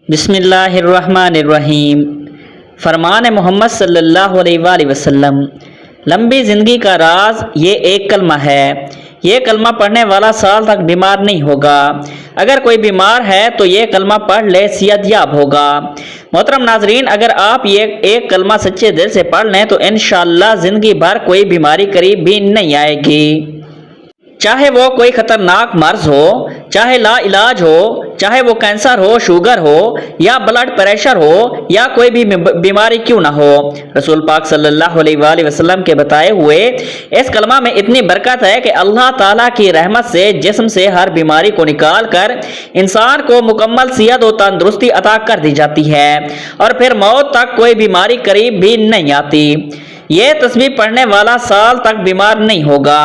بسم اللہ الرحمن الرحیم۔ فرمان محمد صلی اللہ علیہ وآلہ وسلم، لمبی زندگی کا راز یہ ایک کلمہ ہے۔ یہ کلمہ پڑھنے والا سال تک بیمار نہیں ہوگا۔ اگر کوئی بیمار ہے تو یہ کلمہ پڑھ لے، صحت یاب ہوگا۔ محترم ناظرین، اگر آپ یہ ایک کلمہ سچے دل سے پڑھ لیں تو انشاءاللہ زندگی بھر کوئی بیماری قریب بھی نہیں آئے گی، چاہے وہ کوئی خطرناک مرض ہو، چاہے لا علاج ہو، چاہے وہ کینسر ہو، شوگر ہو یا بلڈ پریشر ہو یا کوئی بھی بیماری کیوں نہ ہو۔ رسول پاک صلی اللہ علیہ وآلہ وسلم کے بتائے ہوئے اس کلمہ میں اتنی برکت ہے کہ اللہ تعالیٰ کی رحمت سے جسم سے ہر بیماری کو نکال کر انسان کو مکمل صحت و تندرستی عطا کر دی جاتی ہے، اور پھر موت تک کوئی بیماری قریب بھی نہیں آتی۔ یہ تسبیح پڑھنے والا سال تک بیمار نہیں ہوگا۔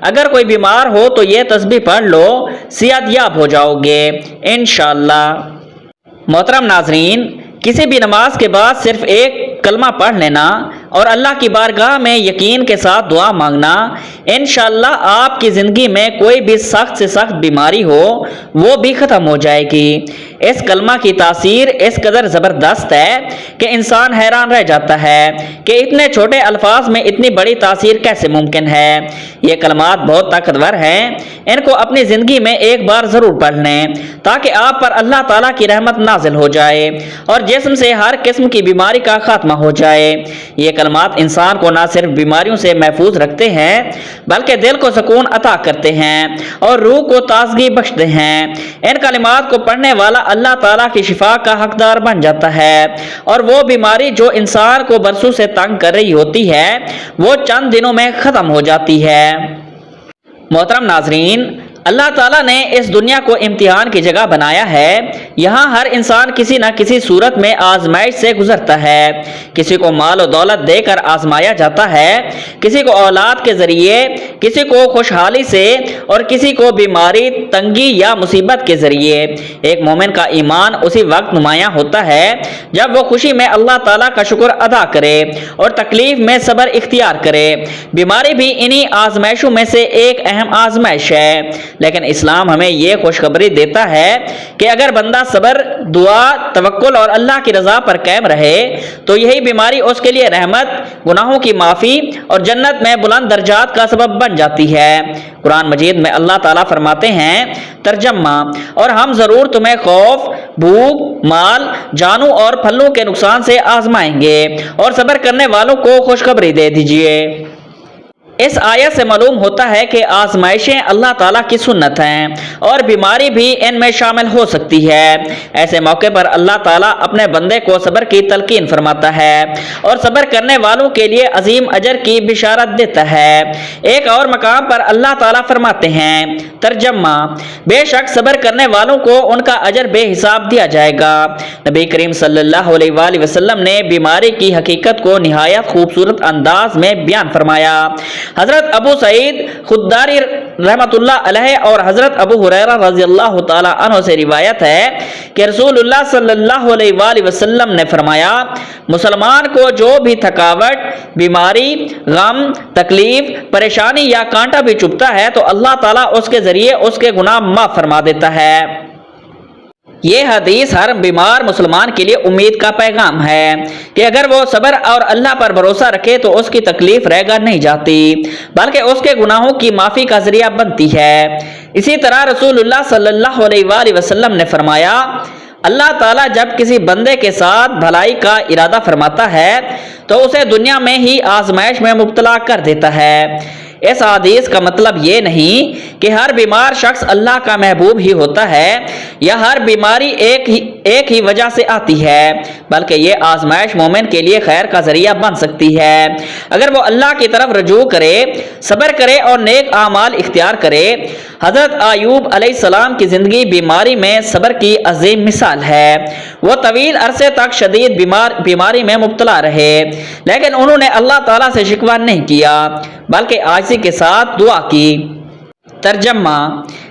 اگر کوئی بیمار ہو تو یہ تسبیح پڑھ لو، صحت یاب ہو جاؤ گے انشاءاللہ۔ محترم ناظرین، کسی بھی نماز کے بعد صرف ایک کلمہ پڑھ لینا اور اللہ کی بارگاہ میں یقین کے ساتھ دعا مانگنا، انشاءاللہ آپ کی زندگی میں کوئی بھی سخت سے سخت بیماری ہو وہ بھی ختم ہو جائے گی۔ اس کلمہ کی تاثیر اس قدر زبردست ہے کہ انسان حیران رہ جاتا ہے کہ اتنے چھوٹے الفاظ میں اتنی بڑی تاثیر کیسے ممکن ہے۔ یہ کلمات بہت طاقتور ہیں، ان کو اپنی زندگی میں ایک بار ضرور پڑھ لیں تاکہ آپ پر اللہ تعالیٰ کی رحمت نازل ہو جائے اور جسم سے ہر قسم کی بیماری کا خاتمہ ہو جائے۔ یہ کلمات انسان کو نہ صرف بیماریوں سے محفوظ رکھتے ہیں بلکہ دل کو سکون عطا کرتے ہیں اور روح کو تازگی بخشتے ہیں۔ ان کلمات کو پڑھنے والا اللہ تعالیٰ کی شفا کا حقدار بن جاتا ہے، اور وہ بیماری جو انسان کو برسوں سے تنگ کر رہی ہوتی ہے وہ چند دنوں میں ختم ہو جاتی ہے۔ محترم ناظرین، اللہ تعالیٰ نے اس دنیا کو امتحان کی جگہ بنایا ہے۔ یہاں ہر انسان کسی نہ کسی صورت میں آزمائش سے گزرتا ہے۔ کسی کو مال و دولت دے کر آزمایا جاتا ہے، کسی کو اولاد کے ذریعے، کسی کو خوشحالی سے اور کسی کو بیماری، تنگی یا مصیبت کے ذریعے۔ ایک مومن کا ایمان اسی وقت نمایاں ہوتا ہے جب وہ خوشی میں اللہ تعالیٰ کا شکر ادا کرے اور تکلیف میں صبر اختیار کرے۔ بیماری بھی انہی آزمائشوں میں سے ایک اہم آزمائش ہے، لیکن اسلام ہمیں یہ خوشخبری دیتا ہے کہ اگر بندہ صبر، دعا، توکل اور اللہ کی رضا پر قائم رہے تو یہی بیماری اس کے لیے رحمت، گناہوں کی معافی اور جنت میں بلند درجات کا سبب بن جاتی ہے۔ قرآن مجید میں اللہ تعالیٰ فرماتے ہیں، ترجمہ، اور ہم ضرور تمہیں خوف، بھوک، مال، جانوں اور پھلوں کے نقصان سے آزمائیں گے، اور صبر کرنے والوں کو خوشخبری دے دیجئے۔ اس آیت سے معلوم ہوتا ہے کہ آزمائشیں اللہ تعالیٰ کی سنت ہیں اور بیماری بھی ان میں شامل ہو سکتی ہے۔ ایسے موقع پر اللہ تعالیٰ اپنے بندے کو صبر کی تلقین فرماتا ہے اور صبر کرنے والوں کے لیے عظیم اجر کی بشارت دیتا ہے۔ ایک اور مقام پر اللہ تعالیٰ فرماتے ہیں، ترجمہ، بے شک صبر کرنے والوں کو ان کا اجر بے حساب دیا جائے گا۔ نبی کریم صلی اللہ علیہ وآلہ وسلم نے بیماری کی حقیقت کو نہایت خوبصورت انداز میں بیان فرمایا۔ حضرت ابو سعید خدری رحمۃ اللہ علیہ اور حضرت ابو ہریرہ رضی اللہ تعالی عنہ سے روایت ہے کہ رسول اللہ صلی اللہ علیہ وآلہ وسلم نے فرمایا، مسلمان کو جو بھی تھکاوٹ، بیماری، غم، تکلیف، پریشانی یا کانٹا بھی چبھتا ہے تو اللہ تعالیٰ اس کے ذریعے اس کے گناہ معاف فرما دیتا ہے۔ یہ حدیث ہر بیمار مسلمان کے لیے امید کا پیغام ہے کہ اگر وہ صبر اور اللہ پر بھروسہ رکھے تو اس کی تکلیف رہ گا نہیں جاتی بلکہ اس کے گناہوں کی معافی کا ذریعہ بنتی ہے۔ اسی طرح رسول اللہ صلی اللہ علیہ وآلہ وسلم نے فرمایا، اللہ تعالیٰ جب کسی بندے کے ساتھ بھلائی کا ارادہ فرماتا ہے تو اسے دنیا میں ہی آزمائش میں مبتلا کر دیتا ہے۔ اس حدیث کا مطلب یہ نہیں کہ ہر بیمار شخص اللہ کا محبوب ہی ہوتا ہے یا ہر بیماری ایک ہی وجہ سے آتی ہے، بلکہ یہ آزمائش مومن کے لیے خیر کا ذریعہ بن سکتی ہے اگر وہ اللہ کی طرف رجوع کرے، صبر کرے اور نیک اعمال اختیار کرے۔ حضرت ایوب علیہ السلام کی زندگی بیماری میں صبر کی عظیم مثال ہے۔ وہ طویل عرصے تک شدید بیماری میں مبتلا رہے، لیکن انہوں نے اللہ تعالیٰ سے شکوہ نہیں کیا بلکہ عاجزی کے ساتھ دعا کی۔ ترجمہ،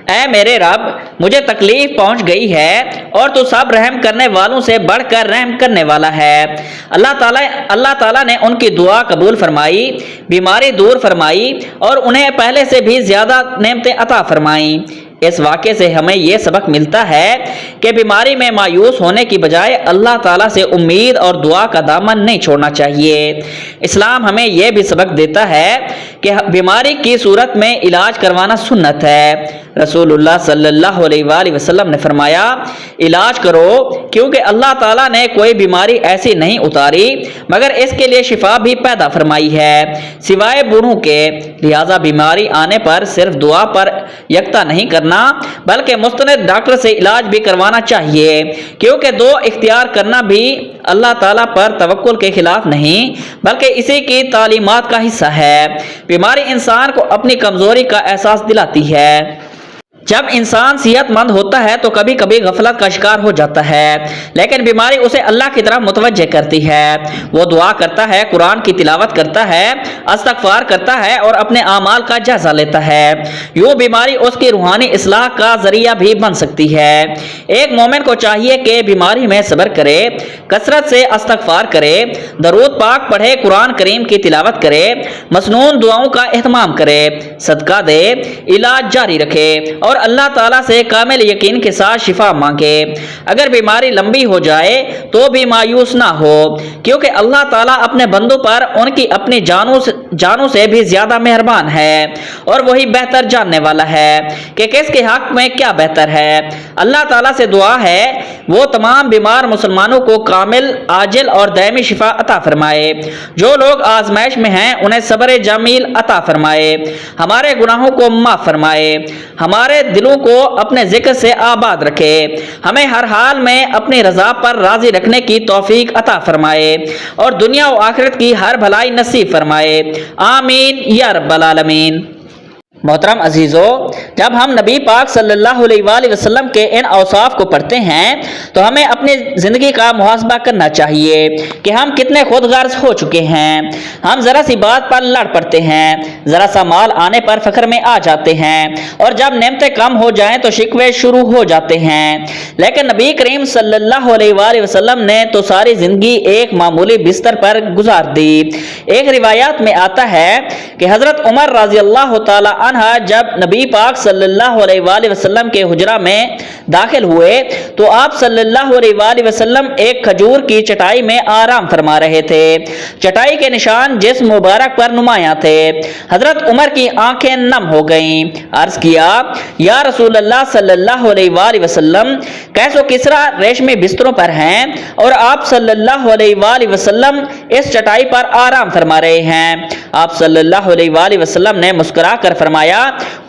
اے میرے رب، مجھے تکلیف پہنچ گئی ہے اور تو سب رحم کرنے والوں سے بڑھ کر رحم کرنے والا ہے۔ اللہ تعالیٰ نے ان کی دعا قبول فرمائی، بیماری دور فرمائی اور انہیں پہلے سے بھی زیادہ نعمتیں عطا فرمائیں۔ اس واقعے سے ہمیں یہ سبق ملتا ہے کہ بیماری میں مایوس ہونے کی بجائے اللہ تعالیٰ سے امید اور دعا کا دامن نہیں چھوڑنا چاہیے۔ اسلام ہمیں یہ بھی سبق دیتا ہے کہ بیماری کی صورت میں علاج کروانا سنت ہے۔ رسول اللہ صلی اللہ علیہ وآلہ وسلم نے فرمایا، علاج کرو کیونکہ اللہ تعالیٰ نے کوئی بیماری ایسی نہیں اتاری مگر اس کے لیے شفا بھی پیدا فرمائی ہے سوائے بوڑھوں کے، لہذا بیماری آنے پر صرف دعا پر یکتا نہیں کرنا بلکہ مستند ڈاکٹر سے علاج بھی کروانا چاہیے، کیونکہ دو اختیار کرنا بھی اللہ تعالیٰ پر توکل کے خلاف نہیں بلکہ اسی کی تعلیمات کا حصہ ہے۔ بیماری انسان کو اپنی کمزوری کا احساس دلاتی ہے۔ جب انسان صحت مند ہوتا ہے تو کبھی کبھی غفلت کا شکار ہو جاتا ہے، لیکن بیماری اسے اللہ کی طرف متوجہ کرتی ہے۔ وہ دعا کرتا ہے، قرآن کی تلاوت کرتا ہے، استغفار کرتا ہے اور اپنے اعمال کا جائزہ لیتا ہے۔ یوں بیماری اس کی روحانی اصلاح کا ذریعہ بھی بن سکتی ہے۔ ایک مومن کو چاہیے کہ بیماری میں صبر کرے، کثرت سے استغفار کرے، درود پاک پڑھے، قرآن کریم کی تلاوت کرے، مسنون دعاؤں کا اہتمام کرے، صدقہ دے، علاج جاری رکھے اور اللہ تعالیٰ سے کامل یقین کے ساتھ شفا مانگے۔ اگر بیماری لمبی ہو جائے تو بھی مایوس نہ ہو، کیونکہ اللہ تعالیٰ اپنے بندوں پر ان کی اپنی جانوں سے بھی زیادہ مہربان ہے اور وہی بہتر جاننے والا ہے کہ کس کے حق میں کیا بہتر ہے۔ اللہ تعالیٰ سے دعا ہے وہ تمام بیمار مسلمانوں کو کامل، عاجل اور دائمی شفا عطا فرمائے۔ جو لوگ آزمائش میں ہیں انہیں صبر جمیل عطا فرمائے، ہمارے گناہوں کو معاف فرمائے، ہمارے دلوں کو اپنے ذکر سے آباد رکھے، ہمیں ہر حال میں اپنی رضا پر راضی رکھنے کی توفیق عطا فرمائے اور دنیا و آخرت کی ہر بھلائی نصیب فرمائے، آمین یا رب العالمین۔ محترم عزیزو، جب ہم نبی پاک صلی اللہ علیہ وآلہ وسلم کے ان اوصاف کو پڑھتے ہیں تو ہمیں اپنی زندگی کا محاسبہ کرنا چاہیے کہ ہم کتنے خود غرض ہو چکے ہیں۔ ہم ذرا سی بات پر لڑ پڑتے ہیں، ذرا سا مال آنے پر فخر میں آ جاتے ہیں اور جب نعمتیں کم ہو جائیں تو شکوے شروع ہو جاتے ہیں۔ لیکن نبی کریم صلی اللہ علیہ وآلہ وسلم نے تو ساری زندگی ایک معمولی بستر پر گزار دی۔ ایک روایات میں آتا ہے کہ حضرت عمر رضی اللہ تعالی جب نبی پاک صلی اللہ علیہ وآلہ وسلم کے حجرہ میں داخل ہوئے تو آپ صلی اللہ علیہ وآلہ وسلم ایک کھجور کی چٹائی میں آرام فرما رہے تھے۔ چٹائی کے نشان جسم مبارک پر نمایاں تھے۔ حضرت عمر کی آنکھیں نم ہو گئیں۔ عرض کیا، یا رسول اللہ صلی اللہ علیہ وآلہ وسلم، قیس و کسریٰ ریشمی بستروں پر ہیں اور آپ صلی اللہ علیہ وآلہ وسلم اس چٹائی پر آرام فرما رہے ہیں۔ آپ صلی اللہ علیہ وآلہ وسلم نے مسکرا کر فرمایا،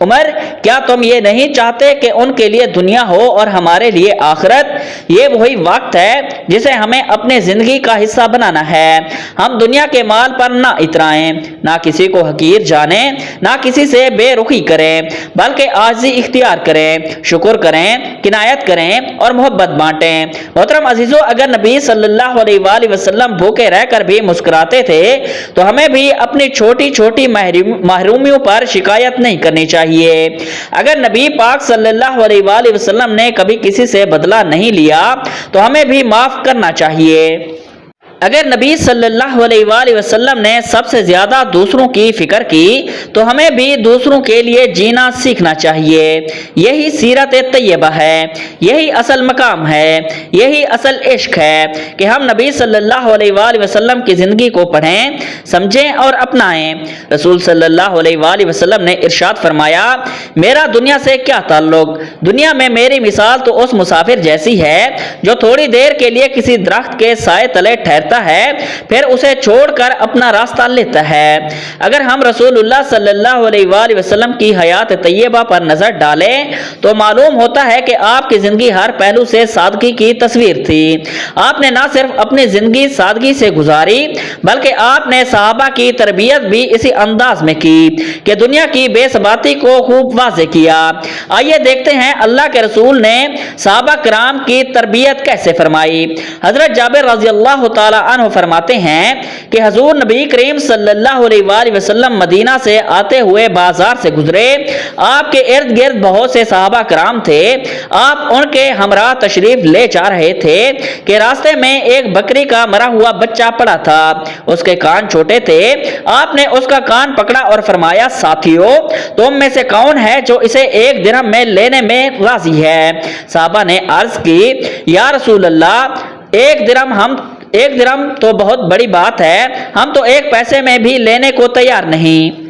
عمر، کیا تم یہ نہیں چاہتے کہ ان کے لیے دنیا ہو اور ہمارے لیے آخرت؟ یہ وہی وقت ہے جسے ہمیں اپنے زندگی کا حصہ بنانا ہے۔ ہم دنیا کے مال پر نہ اترائیں، نہ کسی کو حقیر جانیں، نہ کسی سے بے رخی کریں، بلکہ عاجزی اختیار کریں، شکر کریں، کنایت کریں اور محبت بانٹیں۔ محترم عزیزو، اگر نبی صلی اللہ علیہ وآلہ وسلم بھوکے رہ کر بھی مسکراتے تھے تو ہمیں بھی اپنی چھوٹی چھوٹی محرومیوں پر شکایت نہیں کرنی چاہیے۔ اگر نبی پاک صلی اللہ علیہ وآلہ وسلم نے کبھی کسی سے بدلہ نہیں لیا تو ہمیں بھی معاف کرنا چاہیے۔ اگر نبی صلی اللہ علیہ وآلہ وسلم نے سب سے زیادہ دوسروں کی فکر کی تو ہمیں بھی دوسروں کے لیے جینا سیکھنا چاہیے۔ یہی سیرت طیبہ ہے، یہی اصل مقام ہے، یہی اصل عشق ہے کہ ہم نبی صلی اللہ علیہ وآلہ وسلم کی زندگی کو پڑھیں، سمجھیں اور اپنائیں۔ رسول صلی اللہ علیہ وآلہ وسلم نے ارشاد فرمایا، میرا دنیا سے کیا تعلق؟ دنیا میں میری مثال تو اس مسافر جیسی ہے جو تھوڑی دیر کے لیے کسی درخت کے سائے تلے ٹھہرتا ہے، پھر اسے چھوڑ کر اپنا راستہ لیتا ہے۔ اگر ہم رسول اللہ صلی اللہ علیہ وآلہ وسلم کی حیات طیبہ پر نظر ڈالیں تو معلوم ہوتا ہے کہ آپ کی زندگی ہر پہلو سے سادگی کی تصویر تھی۔ آپ نے نہ صرف اپنی زندگی سادگی سے گزاری بلکہ آپ نے صحابہ کی تربیت بھی اسی انداز میں کی کہ دنیا کی بے ثباتی کو خوب واضح کیا۔ آئیے دیکھتے ہیں اللہ کے رسول نے صحابہ کرام کی تربیت کیسے فرمائی۔ حضرت جابر رضی اللہ تعالی عنہ فرماتے ہیں کہ حضور نبی کریم صلی اللہ علیہ وآلہ وسلم مدینہ سے آتے ہوئے بازار سے گزرے۔ آپ کے ارد گرد بہت سے صحابہ کرام تھے۔ آپ ان کے ہمراہ تشریف لے جا رہے تھے کہ راستے میں ایک بکری کا مرا ہوا بچہ پڑا تھا، اس کے کان چھوٹے تھے۔ آپ نے اس کا کان پکڑا اور فرمایا، ساتھیو، تم میں سے کون ہے جو اسے 1 درہم میں لینے میں راضی ہے؟ صحابہ نے عرض کی، یا رسول اللہ، 1 درہم تو بہت بڑی بات ہے، ہم تو 1 پیسے میں بھی لینے کو تیار نہیں،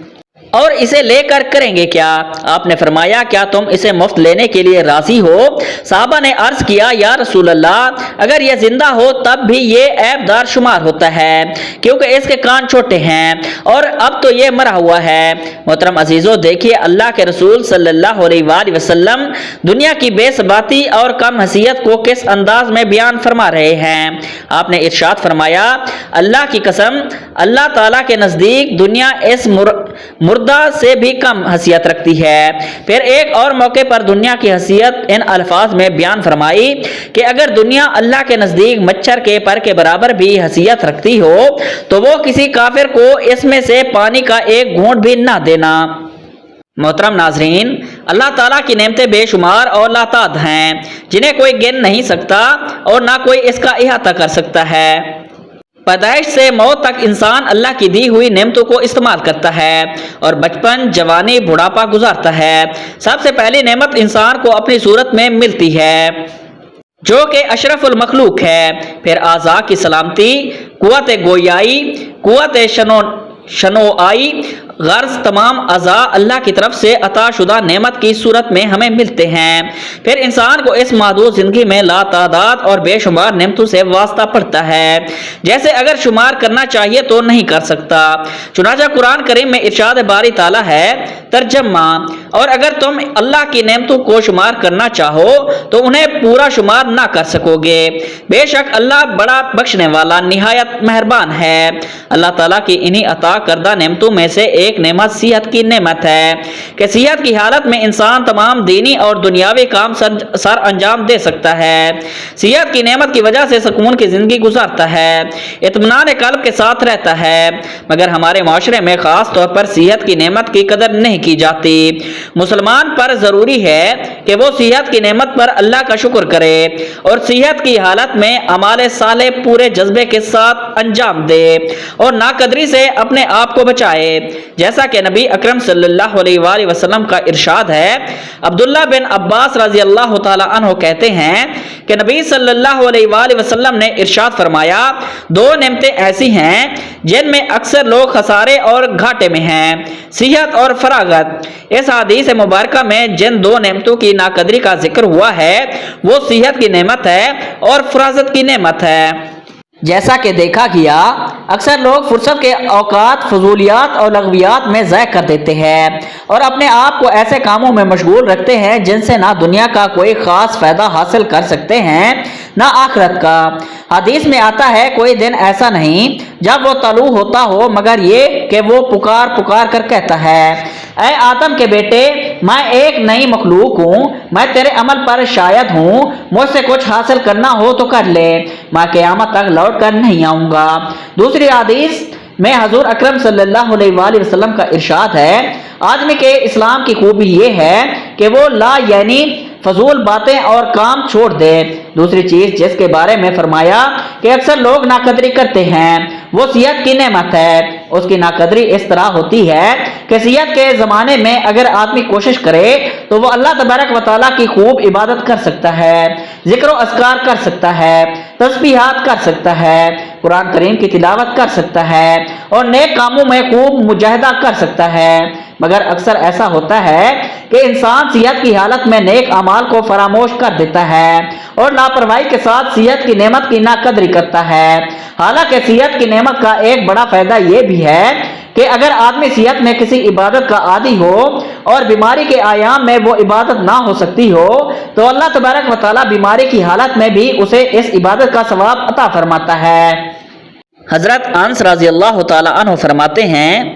اور اسے لے کر کریں گے کیا؟ آپ نے فرمایا، کیا تم اسے مفت لینے کے لیے راضی ہو؟ صحابہ نے عرض کیا، یا رسول اللہ، اگر یہ زندہ ہو تب بھی یہ عیب دار شمار ہوتا ہے، کیونکہ اس کے کان چھوٹے ہیں اور اب تو یہ مرا ہوا ہے۔ محترم عزیزو، دیکھیے اللہ کے رسول صلی اللہ علیہ وآلہ وسلم دنیا کی بے ثباتی اور کم حیثیت کو کس انداز میں بیان فرما رہے ہیں۔ آپ نے ارشاد فرمایا، اللہ کی قسم، اللہ تعالیٰ کے نزدیک دنیا اس مردہ سے بھی کم حیثیت رکھتی ہے۔ پھر ایک اور موقع پر دنیا کی حیثیت ان الفاظ میں بیان فرمائی کہ اگر دنیا اللہ کے نزدیک مچھر کے پر کے برابر بھی حیثیت رکھتی ہو تو وہ کسی کافر کو اس میں سے پانی کا ایک گھونٹ بھی نہ دینا۔ محترم ناظرین، اللہ تعالیٰ کی نعمتیں بے شمار اور لاتعداد ہیں، جنہیں کوئی گن نہیں سکتا اور نہ کوئی اس کا احاطہ کر سکتا ہے۔ پیدائش سے موت تک انسان اللہ کی دی ہوئی نعمتوں کو استعمال کرتا ہے اور بچپن، جوانی، بڑھاپا گزارتا ہے۔ سب سے پہلی نعمت انسان کو اپنی صورت میں ملتی ہے، جو کہ اشرف المخلوق ہے۔ پھر اعضاء کی سلامتی، قوت گویائی، قوت شنوآئی، غرض تمام اعضاء اللہ کی طرف سے عطا شدہ نعمت کی صورت میں ہمیں ملتے ہیں۔ پھر انسان کو اس محدود زندگی میں لاتعداد اور بے شمار نعمتوں سے واسطہ پڑتا ہے، جیسے اگر شمار کرنا چاہیے تو نہیں کر سکتا۔ چنانچہ قرآن کریم میں ارشاد باری تعالیٰ ہے، ترجمہ، اور اگر تم اللہ کی نعمتوں کو شمار کرنا چاہو تو انہیں پورا شمار نہ کر سکو گے۔ بے شک اللہ بڑا بخشنے والا، نہایت مہربان ہے۔ اللہ تعالیٰ کی انہی عطا کردہ نعمتوں میں سے ایک نعمت صحت کی نعمت ہے کہ صحت کی حالت میں انسان تمام دینی اور دنیاوی کام سر انجام دے سکتا ہے۔ صحت کی نعمت کی وجہ سے سکون کی زندگی گزارتا ہے، اطمینان قلب کے ساتھ رہتا ہے، مگر ہمارے معاشرے میں خاص طور پر صحت کی نعمت کی قدر نہیں کی جاتی۔ مسلمان پر ضروری ہے کہ وہ صحت کی نعمت پر اللہ کا شکر کرے اور صحت کی حالت میں اعمال صالح پورے جذبے کے ساتھ انجام دے اور ناقدری سے اپنے آپ کو بچائے، جیسا کہ نبی اکرم صلی اللہ علیہ وآلہ وسلم کا ارشاد ہے۔ عبداللہ بن عباس رضی اللہ تعالی عنہ کہتے ہیں کہ نبی صلی اللہ علیہ وآلہ وسلم نے ارشاد فرمایا، 2 نعمتیں ایسی ہیں جن میں اکثر لوگ خسارے اور گھاٹے میں ہیں، صحت اور فراغت۔ اس حدیث مبارکہ میں جن 2 نعمتوں کی ناقدری کا ذکر ہوا ہے وہ صحت کی نعمت ہے اور فراغت کی نعمت ہے۔ جیسا کہ دیکھا گیا، اکثر لوگ فرصت کے اوقات فضولیات اور لغویات میں ضائع کر دیتے ہیں اور اپنے آپ کو ایسے کاموں میں مشغول رکھتے ہیں جن سے نہ دنیا کا کوئی خاص فائدہ حاصل کر سکتے ہیں نہ آخرت کا۔ حدیث میں آتا ہے، کوئی دن ایسا نہیں جب وہ طلوع ہوتا ہو مگر یہ کہ وہ پکار پکار کر کہتا ہے، اے آدم کے بیٹے، میں ایک نئی مخلوق ہوں، میں تیرے عمل پر شاہد ہوں، مجھ سے کچھ حاصل کرنا ہو تو کر لے، میں قیامت تک لوٹ کر نہیں آؤں گا۔ دوسری حدیث میں حضور اکرم صلی اللہ علیہ وآلہ وسلم کا ارشاد ہے، آدمی کے اسلام کی خوبی یہ ہے کہ وہ لا یعنی فضول باتیں اور کام چھوڑ دے۔ دوسری چیز جس کے بارے میں فرمایا کہ اکثر لوگ ناقدری کرتے ہیں وہ صحت کی نعمت ہے۔ اس کی ناقدری اس طرح ہوتی ہے کہ صحت کے زمانے میں اگر آدمی کوشش کرے تو وہ اللہ تبارک و تعالیٰ کی خوب عبادت کر سکتا ہے، ذکر و اذکار کر سکتا ہے، تسبیحات کر سکتا ہے، قرآن کریم کی تلاوت کر سکتا ہے اور نیک کاموں میں خوب مجاہدہ کر سکتا ہے، مگر اکثر ایسا ہوتا ہے کہ انسان صحت کی حالت میں نیک اعمال کو فراموش کر دیتا ہے اور لاپرواہی کے ساتھ صحت کی نعمت کی ناقدری کرتا ہے۔ حالانکہ صحت کی نعمت کا ایک بڑا فائدہ یہ بھی ہے کہ اگر آدمی صحت میں کسی عبادت کا عادی ہو اور بیماری کے ایام میں وہ عبادت نہ ہو سکتی ہو تو اللہ تبارک و تعالیٰ بیماری کی حالت میں بھی اسے اس عبادت کا ثواب عطا فرماتا ہے۔ حضرت انس رضی اللہ تعالی عنہ فرماتے ہیں،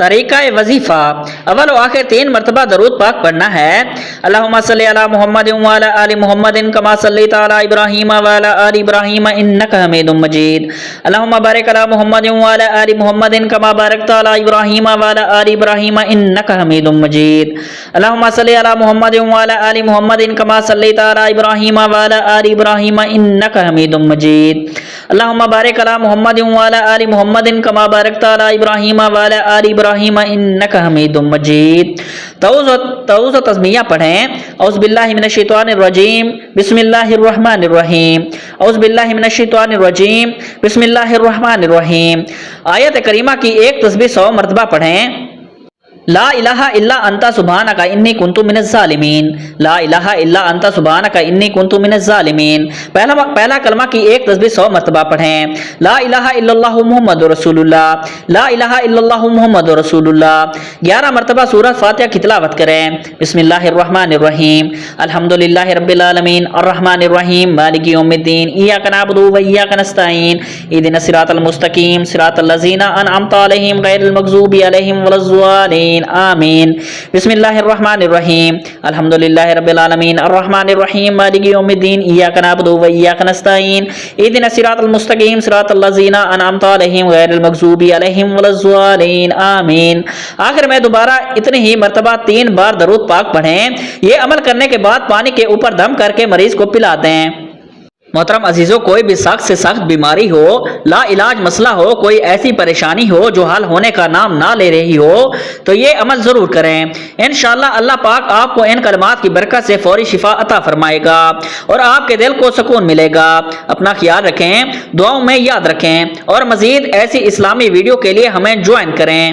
طریقہ وظیفہ اول و آخر 3 مرتبہ درود پاک پڑھنا ہے۔ اللہم صلی علی محمد وعلی آل محمد کما صلیت علی ابراہیم وعلی آل ابراہیم انک حمید مجید۔ اللہم بارک علی محمد وعلی آل محمد کما بارکت علی ابراہیم وعلی آل ابراہیم انک حمید مجید۔ اللہم صلی علی محمد وعلی آل محمد کما صلیت علی ابراہیم وعلی آل ابراہیم انک حمید مجید۔ اللہم بارک علی محمد وعلی آل محمد کما بارکت علی ابراہیم وعلی آل ابراہیم انک حمید مجید۔ تعوذ و تسمیہ پڑھیں۔ اعوذ باللہ من الشیطان الرجیم بسم اللہ الرحمن الرحیم۔ اعوذ باللہ من الشیطان الرجیم بسم اللہ الرحمن الرحیم۔ آیت کریمہ کی ایک تسبیح 100 مرتبہ پڑھیں۔ لا الہ الا انت سبحانک انی کنت من الظالمین۔ لا الہ الا انت سبحانک انی کنت من الظالمین۔ پہلا کلمہ کی ایک تسبیح 100 مرتبہ پڑھیں۔ لا الہ الا اللہ محمد رسول اللہ۔ لا الہ الا اللہ محمد رسول اللہ۔ 11 مرتبہ سورۃ فاتحہ کی تلاوت کریں۔ بسم اللہ الرحمن الرحیم الحمدللہ رب العالمین الرحمن الرحیم مالک یوم الدین ایاک نعبد و ایاک نستعین اهدنا الصراط المستقیم صراط الذین انعمت علیہم غیر المغضوب علیہم ولا الضالین آمین۔ بسم اللہ الرحمن الرحیم الحمدللہ رب العالمین الرحمن الرحیم مالک یوم الدین ایاک نعبد و ایاک نستعین اهدنا الصراط المستقیم صراط الذین انعمت علیہم غیر المغضوب علیہم ولا الضالین آمین۔ آخر میں دوبارہ اتنی ہی مرتبہ 3 بار درود پاک پڑھیں۔ یہ عمل کرنے کے بعد پانی کے اوپر دم کر کے مریض کو پلا دیں۔ محترم عزیزوں، کوئی بھی سخت سے سخت بیماری ہو، لا علاج مسئلہ ہو، کوئی ایسی پریشانی ہو جو حل ہونے کا نام نہ لے رہی ہو تو یہ عمل ضرور کریں۔ انشاءاللہ اللہ پاک آپ کو ان کلمات کی برکت سے فوری شفا عطا فرمائے گا اور آپ کے دل کو سکون ملے گا۔ اپنا خیال رکھیں، دعاؤں میں یاد رکھیں اور مزید ایسی اسلامی ویڈیو کے لیے ہمیں جوائن کریں۔